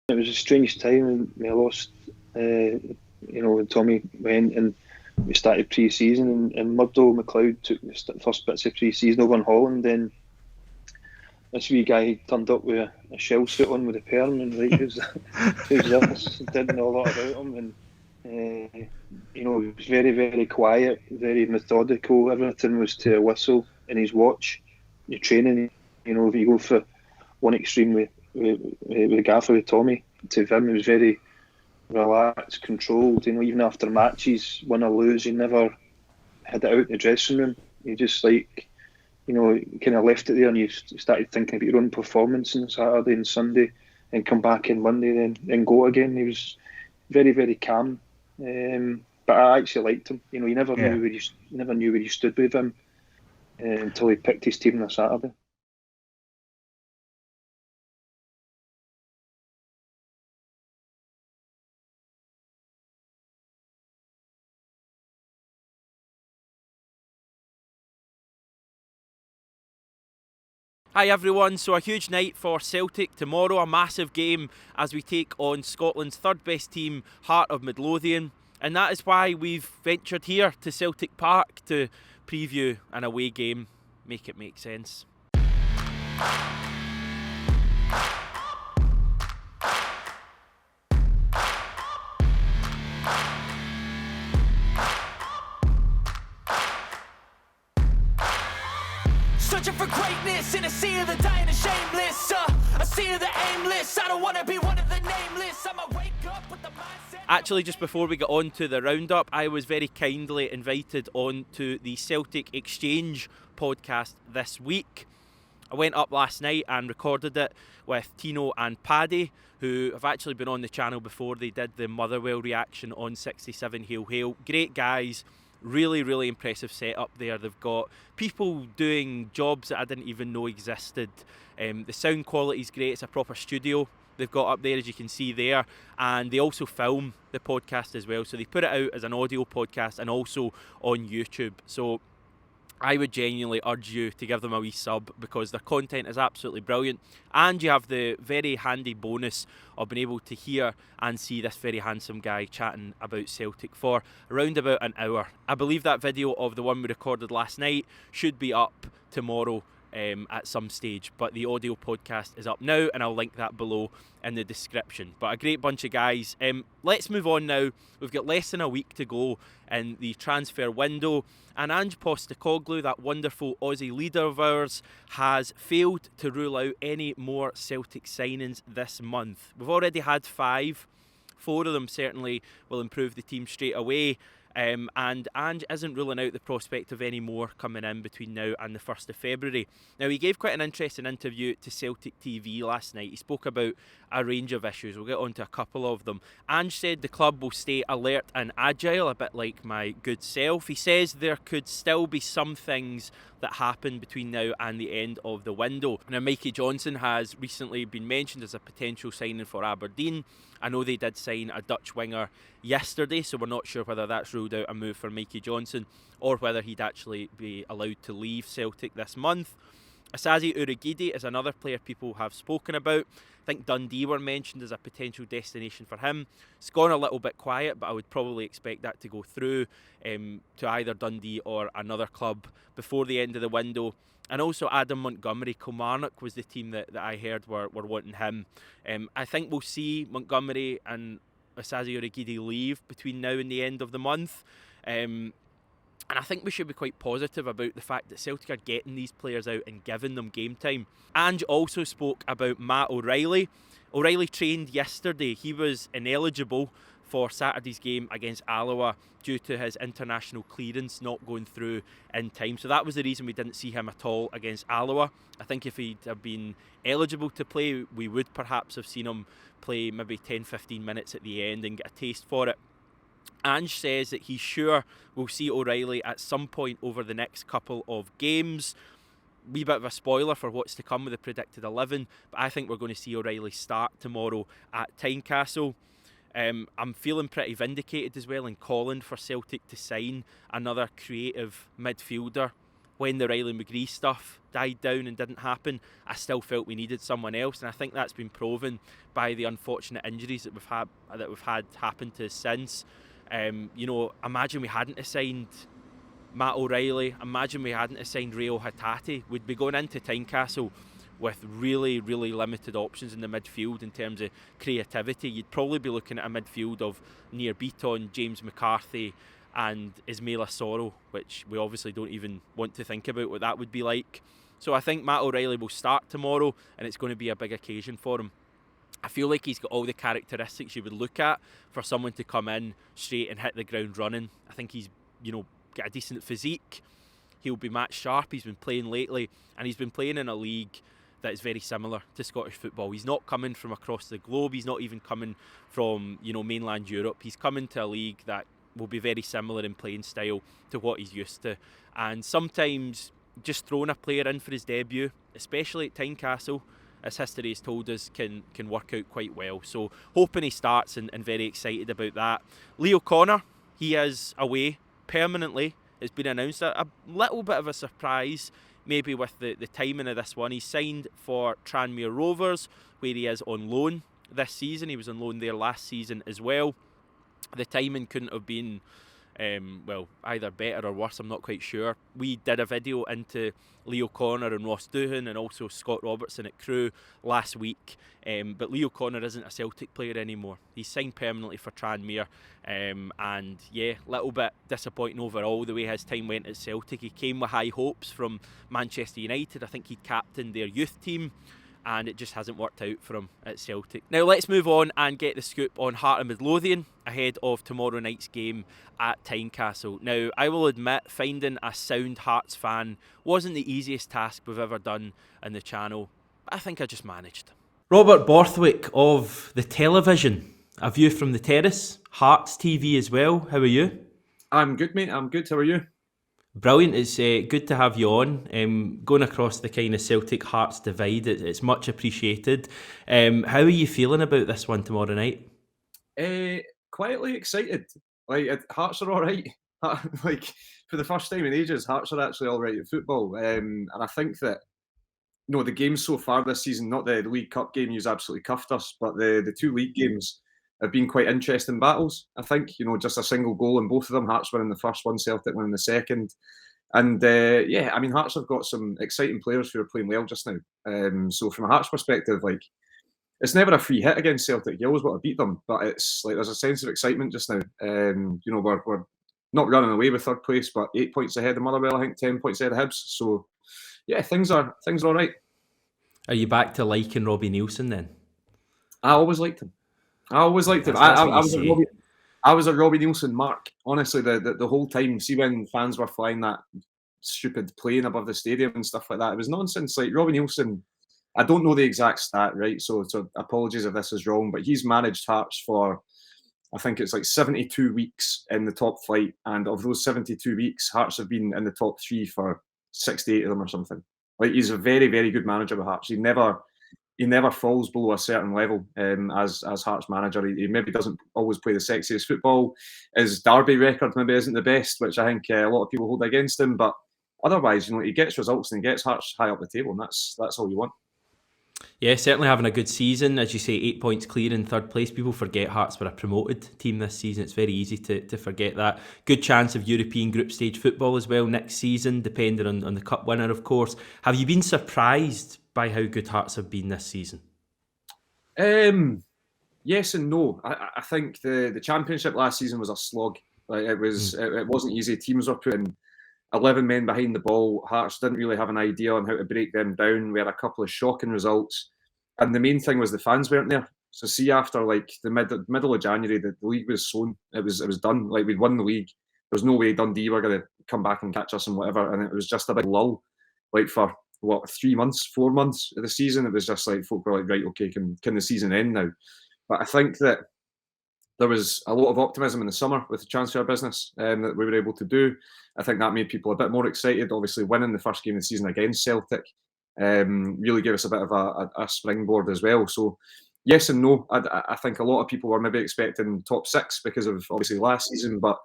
It was a strange time when we lost, when Tommy went and we started pre-season and Murdo McLeod took the first bits of pre-season over in Holland. Then this wee guy turned up with a shell suit on with a perm and like, who's this? Didn't know a lot about him and he was very, very quiet, very methodical. Everything was to a whistle in his watch. Your training, if you go for one extreme with Gaffer, with Tommy, to him, he was very relaxed, controlled. Even after matches, win or lose, he never had it out in the dressing room. He just kind of left it there, and you started thinking about your own performance on Saturday and Sunday, and come back on Monday, then go again. He was very, very calm. But I actually liked him. You never knew where you stood with him until he picked his team on a Saturday. Hi everyone, so a huge night for Celtic tomorrow, a massive game as we take on Scotland's third best team, Heart of Midlothian, and that is why we've ventured here to Celtic Park to preview an away game, make it make sense. Searching for greatness in a sea of the dying and shameless, a sea of the aimless. I don't want to be one of the nameless. I'ma wake up with the mindset. Actually, just before we get on to the roundup, I was very kindly invited on to the Celtic Exchange podcast this week. I went up last night and recorded it with Tino and Paddy, who have actually been on the channel before. They did the Motherwell reaction on 67 Hail Hail. Great guys. Really, really impressive setup there. They've got people doing jobs that I didn't even know existed. The sound quality is great. It's a proper studio they've got up there, as you can see there. And they also film the podcast as well. So they put it out as an audio podcast and also on YouTube. So I would genuinely urge you to give them a wee sub because their content is absolutely brilliant, and you have the very handy bonus of being able to hear and see this very handsome guy chatting about Celtic for around about an hour. I believe that video of the one we recorded last night should be up tomorrow at some stage, but the audio podcast is up now and I'll link that below in the description. But a great bunch of guys. Let's move on now. We've got less than a week to go in the transfer window, and Ange Postecoglou, that wonderful Aussie leader of ours, has failed to rule out any more Celtic signings this month. We've already had 5. 4 of them certainly will improve the team straight away. And Ange isn't ruling out the prospect of any more coming in between now and the 1st of February. Now, he gave quite an interesting interview to Celtic TV last night. He spoke about a range of issues. We'll get on to a couple of them. Ange said the club will stay alert and agile, a bit like my good self. He says there could still be some things that happen between now and the end of the window. Now, Mikey Johnson has recently been mentioned as a potential signing for Aberdeen. I know they did sign a Dutch winger yesterday, so we're not sure whether that's ruled out a move for Mikey Johnson or whether he'd actually be allowed to leave Celtic this month. Asazi Urhoghide is another player people have spoken about. I think Dundee were mentioned as a potential destination for him. It's gone a little bit quiet, but I would probably expect that to go through to either Dundee or another club before the end of the window. And also Adam Montgomery. Kilmarnock was the team that I heard were wanting him. I think we'll see Montgomery and Asazi Urhoghide leave between now and the end of the month. And I think we should be quite positive about the fact that Celtic are getting these players out and giving them game time. Ange also spoke about Matt O'Reilly. O'Reilly trained yesterday. He was ineligible for Saturday's game against Alloa due to his international clearance not going through in time. So that was the reason we didn't see him at all against Alloa. I think if he'd have been eligible to play, we would perhaps have seen him play maybe 10-15 minutes at the end and get a taste for it. Ange says that he's sure we'll see O'Reilly at some point over the next couple of games. Wee bit of a spoiler for what's to come with the predicted 11, but I think we're going to see O'Reilly start tomorrow at Tynecastle. I'm feeling pretty vindicated as well in calling for Celtic to sign another creative midfielder when the Riley McGree stuff died down and didn't happen, I still felt we needed someone else, and I think that's been proven by the unfortunate injuries that we've had happen to us since. Imagine we hadn't signed Matt O'Reilly. Imagine we hadn't signed Rio Hatate. We'd be going into Tynecastle with really, really limited options in the midfield in terms of creativity. You'd probably be looking at a midfield of Nir Beaton, James McCarthy and Ismaila Soro, which we obviously don't even want to think about what that would be like. So I think Matt O'Reilly will start tomorrow, and it's going to be a big occasion for him. I feel like he's got all the characteristics you would look at for someone to come in straight and hit the ground running. I think he's, got a decent physique. He'll be match sharp. He's been playing lately, and he's been playing in a league that is very similar to Scottish football. He's not coming from across the globe. He's not even coming from, mainland Europe. He's coming to a league that will be very similar in playing style to what he's used to. And sometimes just throwing a player in for his debut, especially at Tynecastle, as history has told us, can work out quite well. So hoping he starts and very excited about that. Leo Connor, he is away permanently. It's been announced. A little bit of a surprise maybe with the timing of this one. He's signed for Tranmere Rovers, where he is on loan this season. He was on loan there last season as well. The timing couldn't have been either better or worse, I'm not quite sure. We did a video into Leo Connor and Ross Doohan and also Scott Robertson at Crewe last week, but Leo Connor isn't a Celtic player anymore. He's signed permanently for Tranmere, and yeah, little bit disappointing overall the way his time went at Celtic. He came with high hopes from Manchester United. I think he'd captained their youth team, and it just hasn't worked out for him at Celtic. Now let's move on and get the scoop on Heart of Midlothian ahead of tomorrow night's game at Tynecastle. Now, I will admit, finding a sound Hearts fan wasn't the easiest task we've ever done in the channel, but I think I just managed. Robert Borthwick of The Television, a view from the terrace, Hearts TV as well. How are you? I'm good, mate. I'm good. How are you? Brilliant. It's good to have you on. Going across the kind of Celtic Hearts divide, it's much appreciated. How are you feeling about this one tomorrow night? Quietly excited. Hearts are all right. For the first time in ages, Hearts are actually all right at football. And I think that the games so far this season, not the League Cup game, you've absolutely cuffed us, but the two league games have been quite interesting battles. I think, just a single goal in both of them. Hearts winning the first one, Celtic winning the second. And Hearts have got some exciting players who are playing well just now. So from a Hearts perspective, it's never a free hit against Celtic. You always want to beat them, but it's there's a sense of excitement just now. We're not running away with third place, but 8 points ahead of Motherwell. I think 10 points ahead of Hibs. So yeah, things are all right. Are you back to liking Robbie Neilson then? I always liked him. I was a Robbie Neilson mark. Honestly, the whole time. See, when fans were flying that stupid plane above the stadium and stuff like that, it was nonsense. Robbie Neilson, I don't know the exact stat, right? So apologies if this is wrong, but he's managed Hearts for, I think it's 72 weeks in the top flight, and of those 72 weeks, Hearts have been in the top 3 for 68 of them or something. He's a very, very good manager with Hearts. He never falls below a certain level as Hearts manager. He maybe doesn't always play the sexiest football. His Derby record maybe isn't the best, which I think a lot of people hold against him. But otherwise, he gets results and he gets Hearts high up the table, and that's all you want. Yeah, certainly having a good season. As you say, 8 points clear in third place. People forget Hearts were a promoted team this season. It's very easy to forget that. Good chance of European group stage football as well next season, depending on the cup winner, of course. Have you been surprised by how good Hearts have been this season? Yes and no. I think the championship last season was a slog. It wasn't easy. Teams were putting 11 men behind the ball. Hearts didn't really have an idea on how to break them down. We had a couple of shocking results, and the main thing was the fans weren't there. So see, after the middle of January, the league was sown. It was done. We'd won the league. There was no way Dundee were going to come back and catch us and whatever. And it was just a big lull, for 4 months of the season. It was just folk were right, okay, can the season end now? But I think that there was a lot of optimism in the summer with the transfer business that we were able to do. I think that made people a bit more excited. Obviously, winning the first game of the season against Celtic really gave us a bit of a springboard as well. So yes and no. I think a lot of people were maybe expecting top 6 because of obviously last season, but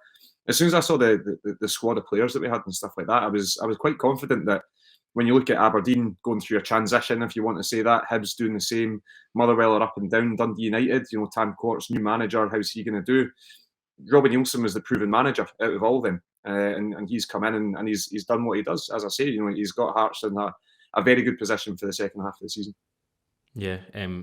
as soon as I saw the squad of players that we had and stuff like that, I was quite confident that when you look at Aberdeen going through a transition, if you want to say that, Hibs doing the same, Motherwell are up and down, Dundee United, Tam Court's new manager, how's he going to do? Robbie Neilson was the proven manager out of all of them, and he's come in and he's done what he does. As I say, he's got Hearts in a very good position for the second half of the season. Yeah,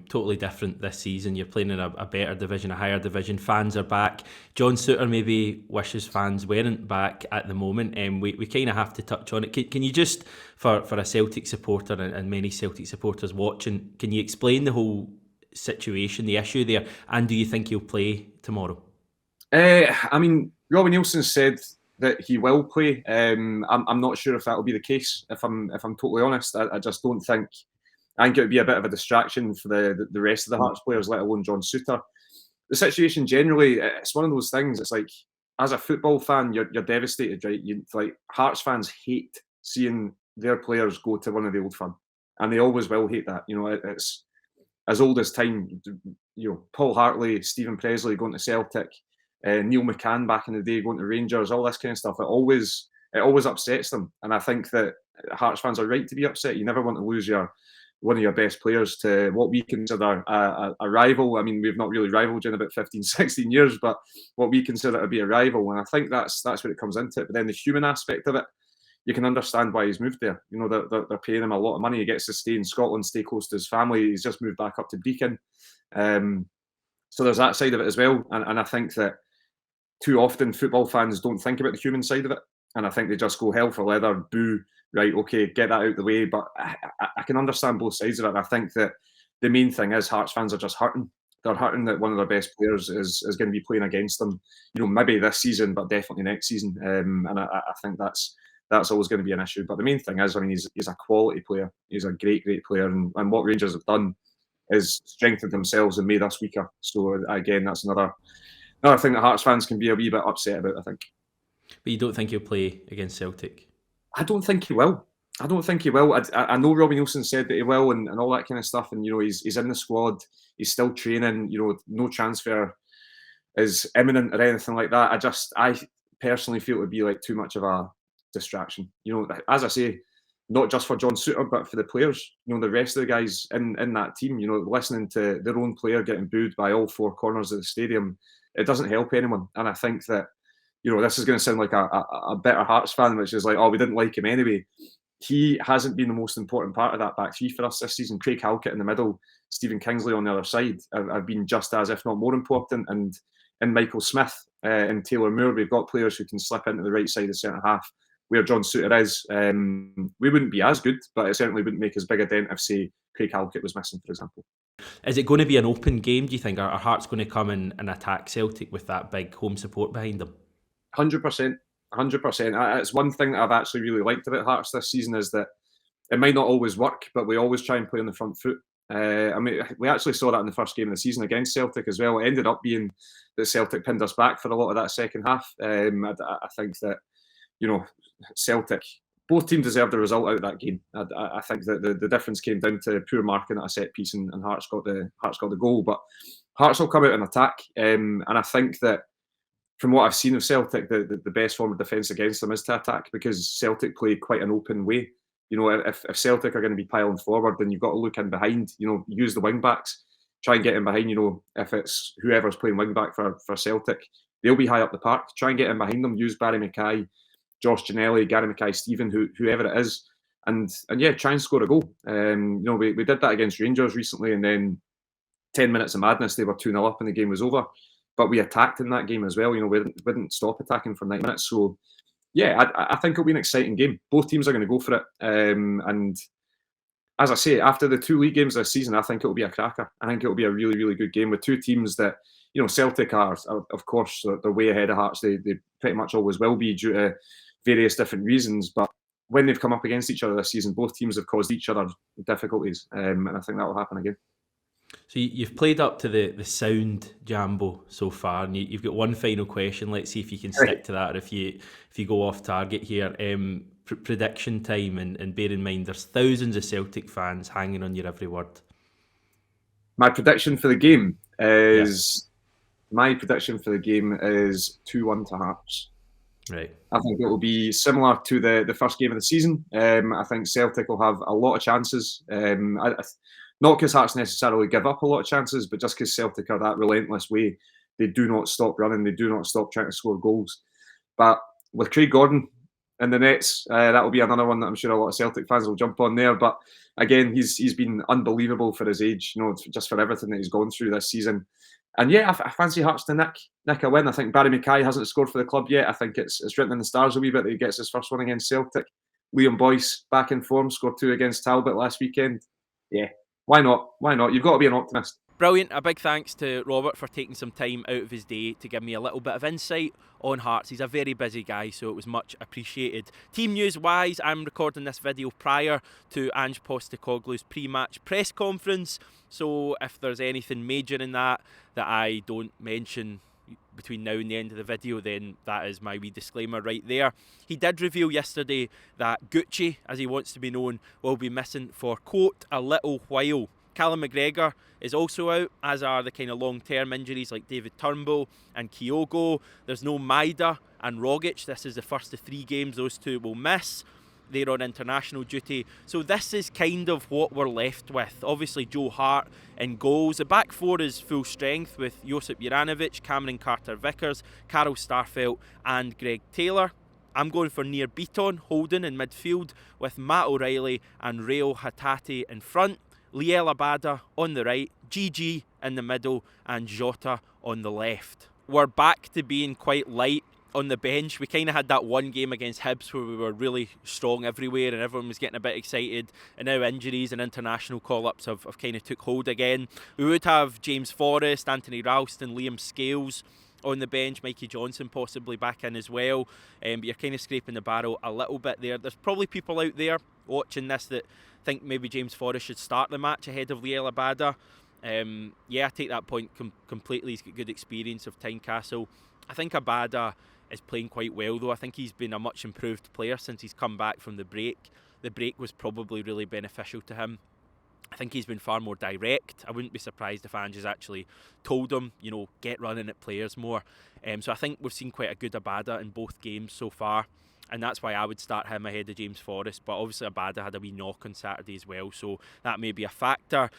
totally different this season. You're playing in a better division, a higher division. Fans are back. John Souttar maybe wishes fans weren't back at the moment. We kind of have to touch on it. Can you just, for a Celtic supporter and many Celtic supporters watching, can you explain the whole situation, the issue there, and do you think he'll play tomorrow? I mean, Robbie Neilson said that he will play. I'm not sure if that will be the case. If I'm totally honest, I just don't think. I think it would be a bit of a distraction for the rest of the Hearts players, let alone John Souttar. The situation generally, it's one of those things. It's like, as a football fan, you're devastated, right? Like Hearts fans hate seeing their players go to one of the old firm, and they always will hate that. It's as old as time. Paul Hartley, Stephen Presley going to Celtic, Neil McCann back in the day going to Rangers, all this kind of stuff. It always upsets them, and I think that Hearts fans are right to be upset. You never want to lose one of your best players to what we consider a rival. I mean, we've not really rivaled in about 15, 16 years, but what we consider to be a rival. And I think that's what it comes into. But then the human aspect of it, you can understand why he's moved there. They're paying him a lot of money. He gets to stay in Scotland, stay close to his family. He's just moved back up to Beacon. So there's that side of it as well. And I think that too often football fans don't think about the human side of it. And I think they just go hell for leather, boo, right, okay, get that out of the way. But I can understand both sides of it. I think that the main thing is Hearts fans are just hurting. They're hurting that one of their best players is going to be playing against them, maybe this season, but definitely next season. And I think that's always going to be an issue. But the main thing is, I mean, he's a quality player. He's a great, great player. And what Rangers have done is strengthened themselves and made us weaker. So again, that's another thing that Hearts fans can be a wee bit upset about, I think. But you don't think he'll play against Celtic? I don't think he will. I know Robbie Neilson said that he will and all that kind of stuff. And, he's in the squad. He's still training. No transfer is imminent or anything like that. I personally feel it would be like too much of a distraction. As I say, not just for John Souttar, but for the players. The rest of the guys in that team, listening to their own player getting booed by all four corners of the stadium, it doesn't help anyone. And I think that, this is going to sound like a bitter Hearts fan, which is like, oh, we didn't like him anyway. He hasn't been the most important part of that back three for us this season. Craig Halkett in the middle, Stephen Kingsley on the other side have been just as, if not more important. And Michael Smith and Taylor Moore, we've got players who can slip into the right side of centre half where John Souttar is. We wouldn't be as good, but it certainly wouldn't make as big a dent if, say, Craig Halkett was missing, for example. Is it going to be an open game, do you think? Are Hearts going to come and attack Celtic with that big home support behind them? 100%. It's one thing that I've actually really liked about Hearts this season is that it might not always work, but we always try and play on the front foot. We actually saw that in the first game of the season against Celtic as well. It ended up being that Celtic pinned us back for a lot of that second half. I think that, Celtic, both teams deserved a result out of that game. I think that the difference came down to poor marking at a set piece and Hearts got the goal. But Hearts will come out and attack. And I think that from what I've seen of Celtic, the best form of defence against them is to attack because Celtic play quite an open way. If Celtic are going to be piling forward, then you've got to look in behind, use the wing backs, try and get in behind, if it's whoever's playing wing back for Celtic, they'll be high up the park. Try and get in behind them, use Barry Mackay, Josh Ginnelly, Gary Mackay-Steven, whoever it is, and yeah, try and score a goal. We did that against Rangers recently, and then 10 minutes of madness, they were 2-0 up and the game was over. But we attacked in that game as well. We didn't stop attacking for 90 minutes. So, yeah, I think it'll be an exciting game. Both teams are going to go for it. And as I say, after the 2 league games this season, I think it'll be a cracker. I think it'll be a really, really good game with two teams that, Celtic are, of course, they're way ahead of Hearts. They pretty much always will be due to various different reasons. But when they've come up against each other this season, both teams have caused each other difficulties. And I think that will happen again. So you've played up to the sound Jambo so far, and you've got one final question. Let's see if you can stick to that, or if you go off target here. Prediction time, and bear in mind there's thousands of Celtic fans hanging on your every word. My prediction for the game is 2-1 to Hearts. Right. I think it will be similar to the first game of the season. I think Celtic will have a lot of chances. Not because Hearts necessarily give up a lot of chances, but just because Celtic are that relentless way. They do not stop running. They do not stop trying to score goals. But with Craig Gordon in the nets, that will be another one that I'm sure a lot of Celtic fans will jump on there. But again, he's been unbelievable for his age, just for everything that he's gone through this season. And yeah, I fancy Hearts to nick a win. I think Barry Mackay hasn't scored for the club yet. I think it's written in the stars a wee bit that he gets his first one against Celtic. Liam Boyce back in form, scored 2 against Talbot last weekend. Yeah, why not? Why not? You've got to be an optimist. Brilliant. A big thanks to Robert for taking some time out of his day to give me a little bit of insight on Hearts. He's a very busy guy, so it was much appreciated. Team news wise, I'm recording this video prior to Ange Postecoglou's pre-match press conference, so if there's anything major in that I don't mention between now and the end of the video, then that is my wee disclaimer right there. He did reveal yesterday that Gucci, as he wants to be known, will be missing for, quote, a little while. Callum McGregor is also out, as are the kind of long-term injuries like David Turnbull and Kyogo. There's no Maida and Rogic. This is the first of 3 games those two will miss. They're on international duty. So this is kind of what we're left with. Obviously, Joe Hart in goals. The back four is full strength with Josip Juranovic, Cameron Carter-Vickers, Carl Starfelt and Greg Taylor. I'm going for Nir Bitton holding in midfield with Matt O'Reilly and Rayo Hatate in front. Liel Abada on the right, GG in the middle and Jota on the left. We're back to being quite light on the bench. We kind of had that one game against Hibs where we were really strong everywhere and everyone was getting a bit excited, and now injuries and international call-ups have kind of took hold again. We would have James Forrest, Anthony Ralston, Liam Scales on the bench, Mikey Johnson possibly back in as well, but you're kind of scraping the barrel a little bit there. There's probably people out there watching this that think maybe James Forrest should start the match ahead of Liel Abada. I take that point completely. He's got good experience of Tynecastle. I think Abada is playing quite well though. I think he's been a much improved player since he's come back from the break. The break was probably really beneficial to him. I think he's been far more direct. I wouldn't be surprised if Ange has actually told him, get running at players more. So I think we've seen quite a good Abada in both games so far, and that's why I would start him ahead of James Forrest. But obviously Abada had a wee knock on Saturday as well, so that may be a factor.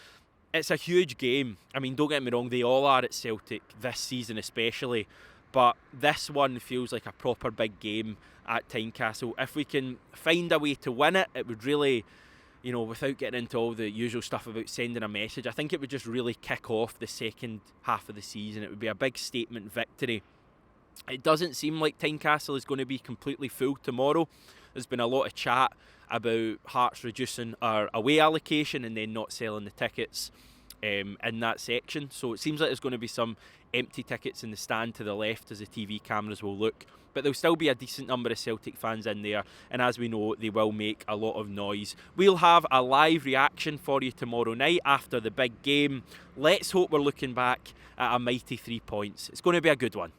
It's a huge game. I mean, don't get me wrong, they all are at Celtic this season especially, but this one feels like a proper big game at Tynecastle. If we can find a way to win it, it would really, without getting into all the usual stuff about sending a message, I think it would just really kick off the second half of the season. It would be a big statement victory. It doesn't seem like Tynecastle is going to be completely full tomorrow. There's been a lot of chat about Hearts reducing our away allocation and then not selling the tickets in that section. So it seems like there's going to be some empty tickets in the stand to the left as the TV cameras will look. But there'll still be a decent number of Celtic fans in there, and as we know, they will make a lot of noise. We'll have a live reaction for you tomorrow night after the big game. Let's hope we're looking back at a mighty 3 points. It's going to be a good one.